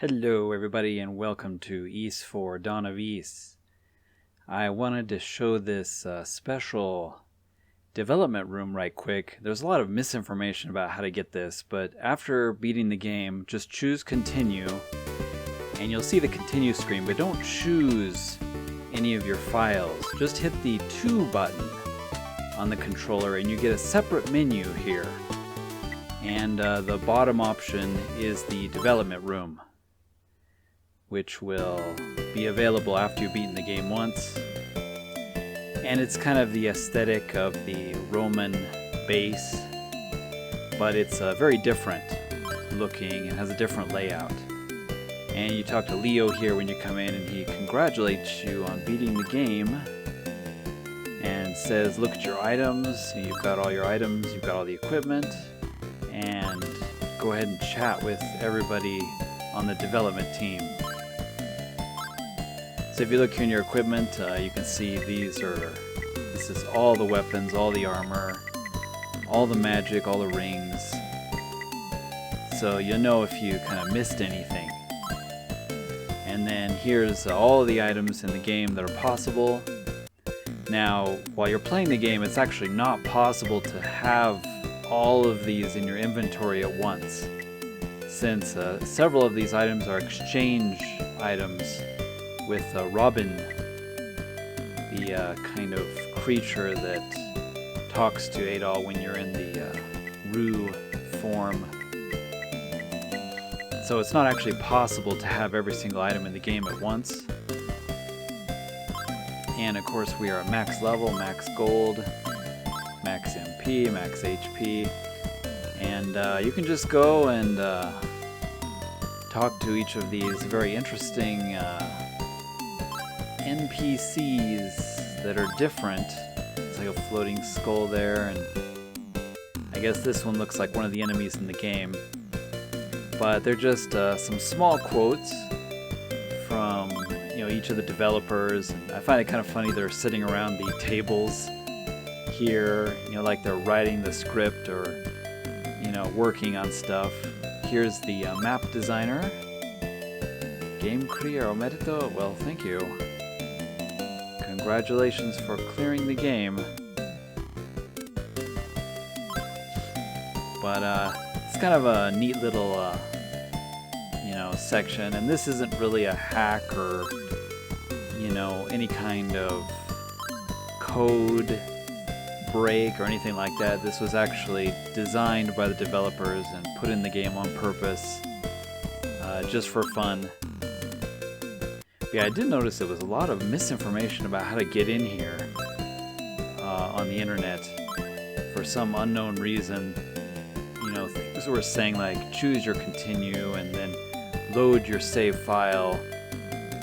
Hello everybody and welcome to East IV Dawn of East. I wanted to show this special development room right quick. There's a lot of misinformation about how to get this, but after beating the game, just choose continue and you'll see the continue screen, but don't choose any of your files. Just hit the 2 button on the controller and you get a separate menu here. And the bottom option is the development room, which will be available after you've beaten the game once. And it's kind of the aesthetic of the Roman base, but it's very different looking and has a different layout. And you talk to Leo here when you come in and he congratulates you on beating the game and says, look at your items, you've got all your items, you've got all the equipment, and go ahead and chat with everybody on the development team. So if you look here in your equipment, you can see this is all the weapons, all the armor, all the magic, all the rings. So you'll know if you kind of missed anything. And then here's all the items in the game that are possible. Now, while you're playing the game, it's actually not possible to have all of these in your inventory at once, since several of these items are exchange items with Robin, the kind of creature that talks to Adol when you're in the Rue form. So it's not actually possible to have every single item in the game at once. And of course we are at max level, max gold, max MP, max HP, and you can just go and talk to each of these very interesting NPCs that are different. It's like a floating skull there, and I guess this one looks like one of the enemies in the game. But they're just some small quotes from each of the developers. And I find it kind of funny they're sitting around the tables here, like they're writing the script or working on stuff. Here's the map designer. Game clear, omerito. Well, thank you. Congratulations for clearing the game. But it's kind of a neat little section, and this isn't really a hack or any kind of code break or anything like that. This was actually designed by the developers and put in the game on purpose, just for fun. But yeah, I did notice there was a lot of misinformation about how to get in here on the internet for some unknown reason. Things were saying like choose your continue and then load your save file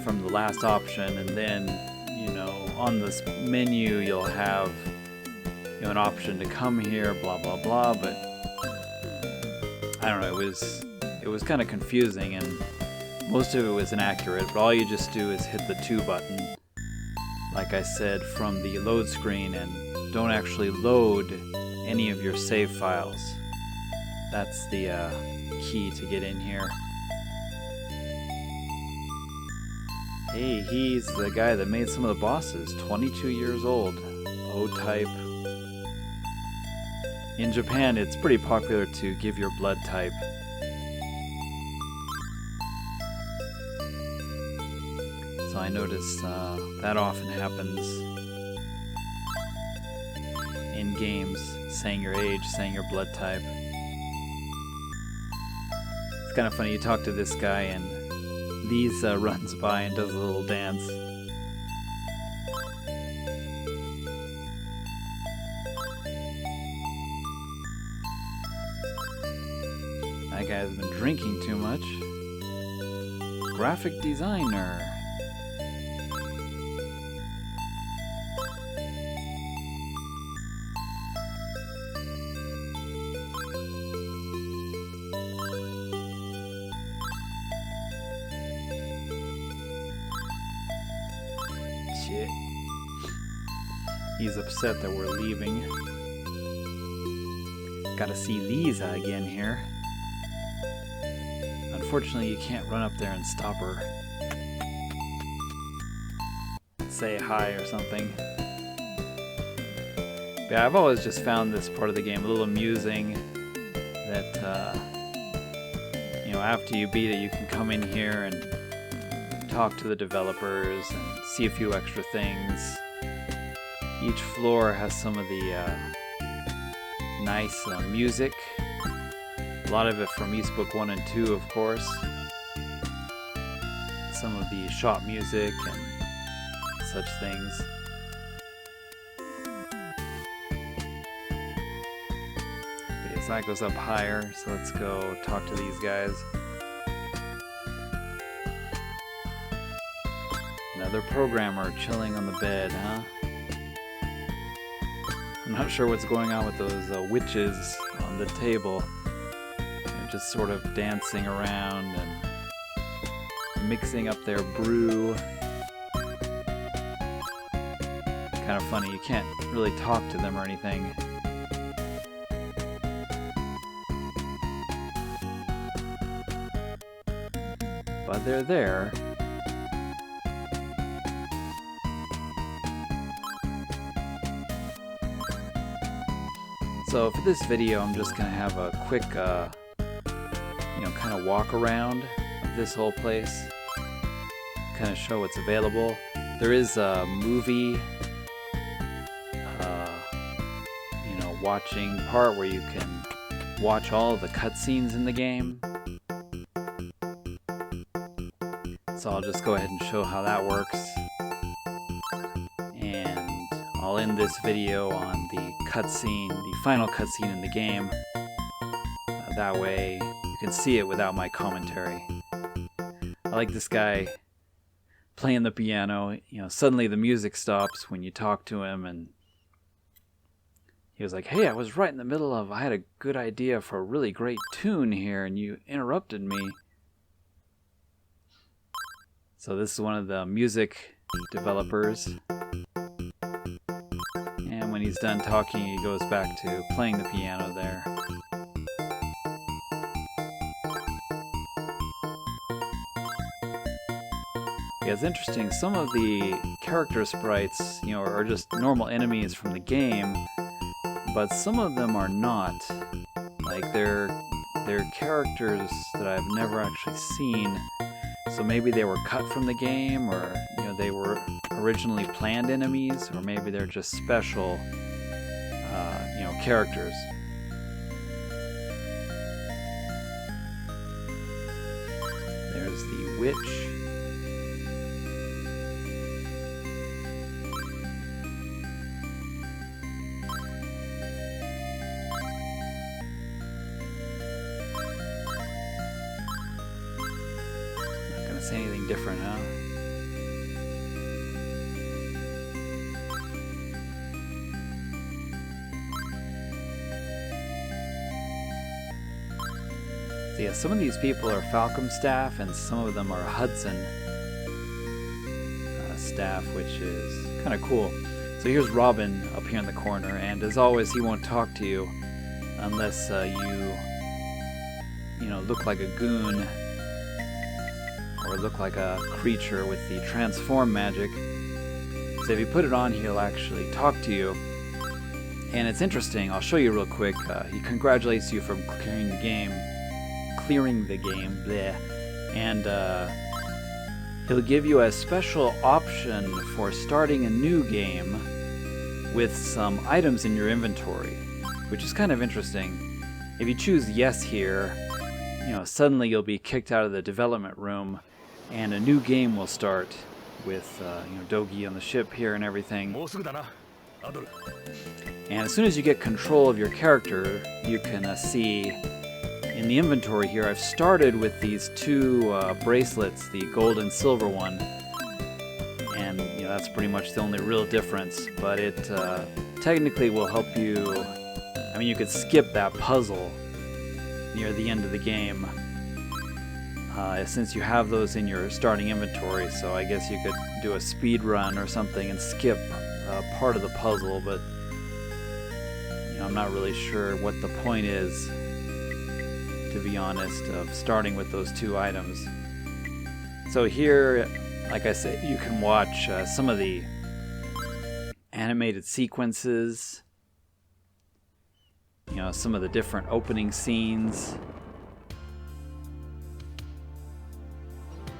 from the last option, and then on this menu you'll have an option to come here, blah blah blah. But I don't know, it was kind of confusing, and most of it was inaccurate. But all you just do is hit the 2 button, like I said, from the load screen, and don't actually load any of your save files. That's the key to get in here. Hey, he's the guy that made some of the bosses, 22 years old, O-type. In Japan, it's pretty popular to give your blood type. So I notice that often happens in games, saying your age, saying your blood type. It's kind of funny, you talk to this guy and Lisa runs by and does a little dance. That guy's been drinking too much. Graphic designer. Shit. He's upset that we're leaving. Gotta see Lisa again here. unfortunately you can't run up there and stop her. Say hi or something. But yeah, I've always just found this part of the game a little amusing, that you know, after you beat it you can come in here and talk to the developers and see a few extra things. Each floor has some of the nice music. A lot of it from Eastbook 1 and 2, of course. Some of the shop music and such things. Okay, so that goes up higher, so let's go talk to these guys. Another programmer chilling on the bed, huh? I'm not sure what's going on with those witches on the table. They're just sort of dancing around and mixing up their brew. Kind of funny, you can't really talk to them or anything. But they're there. So for this video, I'm just going to have a quick, you know, kind of walk around of this whole place. Kind of show what's available. There is a movie, you know, watching part where you can watch all of the cutscenes in the game. So I'll just go ahead and show how that works. And I'll end this video on the cutscene, the final cutscene in the game. That way you can see it without my commentary. I like this guy playing the piano. You know, suddenly the music stops when you talk to him, and he was like, "Hey, I was right in the middle of, I had a good idea for a really great tune here, and you interrupted me." So this is one of the music developers. And when he's done talking, he goes back to playing the piano there. Yeah, it's interesting. Some of the character sprites, you know, are just normal enemies from the game, but some of them are not. Like, they're characters that I've never actually seen. So maybe they were cut from the game, or you know, they were originally planned enemies, or maybe they're just special, you know, characters. There's the witch. Not gonna say anything different, huh? So yeah, some of these people are Falcom staff, and some of them are Hudson staff, which is kind of cool. So here's Robin up here in the corner, and as always, he won't talk to you unless you know, look like a goon or look like a creature with the transform magic. So if you put it on, he'll actually talk to you. And it's interesting, I'll show you real quick. He congratulates you for clearing the game. Bleh. And he'll give you a special option for starting a new game with some items in your inventory, which is kind of interesting. If you choose yes here, you know, suddenly you'll be kicked out of the development room and a new game will start with you know, Dogi on the ship here and everything. And as soon as you get control of your character, you can see in the inventory here, I've started with these two bracelets, the gold and silver one, and you know, that's pretty much the only real difference, but it technically will help you. I mean, you could skip that puzzle near the end of the game since you have those in your starting inventory, so I guess you could do a speed run or something and skip part of the puzzle, but you know, I'm not really sure what the point is to be honest, of starting with those 2 items. So here, like I said, you can watch some of the animated sequences, you know, some of the different opening scenes,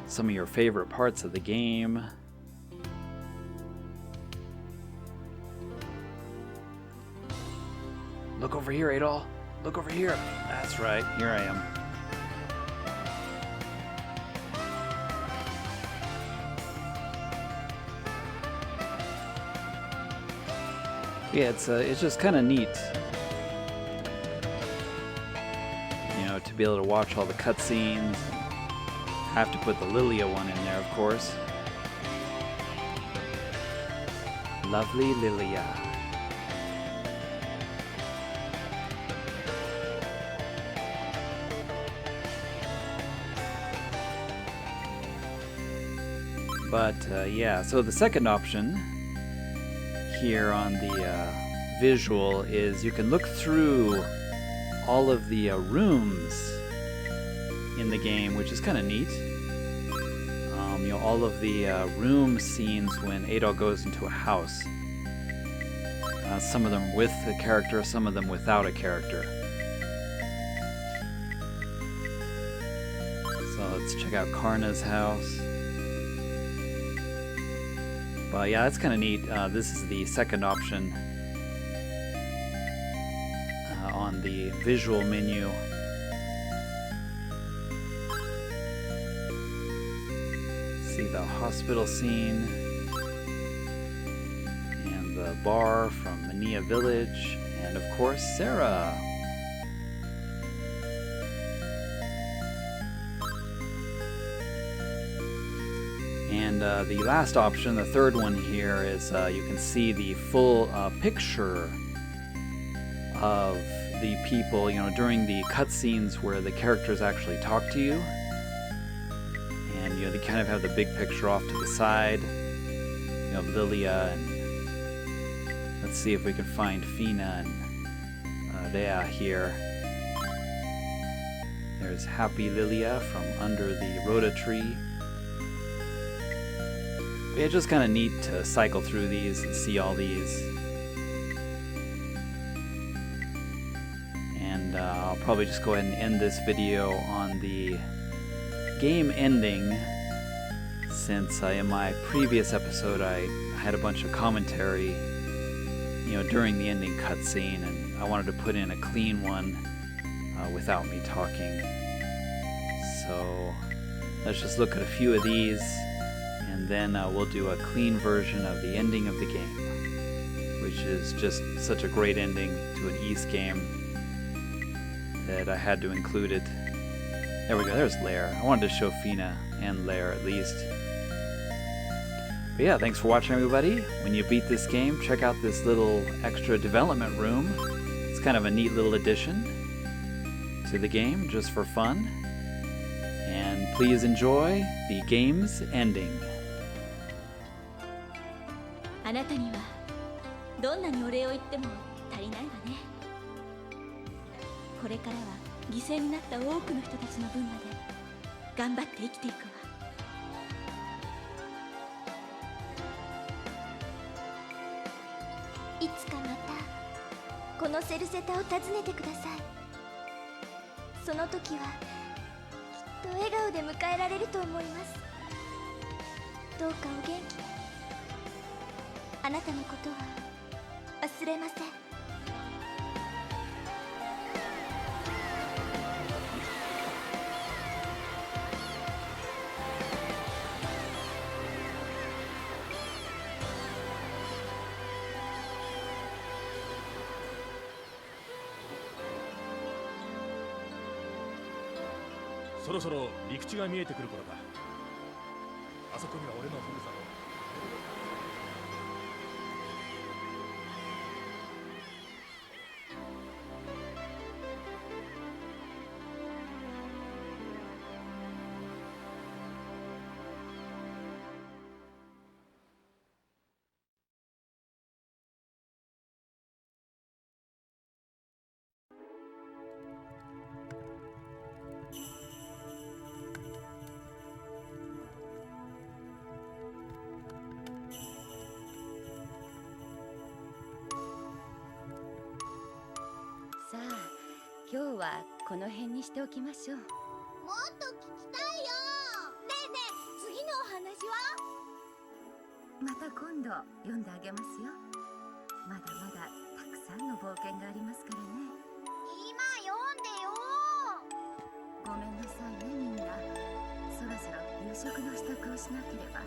some of your favorite parts of the game. Look over here, Adol. Look over here. That's right. Here I am. Yeah, it's just kind of neat, you know, to be able to watch all the cutscenes. Have to put the Lilia one in there, of course. Lovely Lilia. But yeah, so the second option here on the visual is you can look through all of the rooms in the game, which is kind of neat. You know, all of the room scenes when Adol goes into a house. Some of them with a character, some of them without a character. So let's check out Karna's house. Well, yeah, that's kind of neat. This is the second option on the visual menu. See the hospital scene and the bar from Mania Village, and of course Sarah. And the last option, the third one here, is you can see the full picture of the people, you know, during the cutscenes where the characters actually talk to you. And, you know, they kind of have the big picture off to the side. You know, Lilia, and let's see if we can find Fina and Rhea here. There's Happy Lilia from under the Rhoda tree. But yeah, it's just kind of neat to cycle through these and see all these. And I'll probably just go ahead and end this video on the game ending, since in my previous episode I had a bunch of commentary, you know, during the ending cutscene, and I wanted to put in a clean one without me talking. So let's just look at a few of these, and then we'll do a clean version of the ending of the game, which is just such a great ending to an Ys game that I had to include it. There we go, there's Lair. I wanted to show Fina and Lair at least. But yeah, thanks for watching, everybody. When you beat this game, check out this little extra development room. It's kind of a neat little addition to the game, just for fun. And please enjoy the game's ending. あなたにはどんなにお礼を言っても足りないわね。これからは犠牲になった多くの人たちの分まで頑張って生きていくわ。いつかまたこのセルセタを訪ねてください。その時はきっと笑顔で迎えられると思います。どうかお元気で。あなたのことは忘れません。そろそろ陸地が見えてくる頃だ。あそこには俺のふるさと。はこの辺にしておきましょう。もっと聞きたいよ。ねえねえ、次のお話は？また今度読んであげますよ。まだまだたくさんの冒険がありますからね。今読んでよ。ごめんなさいねみんな。そろそろ夕食の支度をしなければ。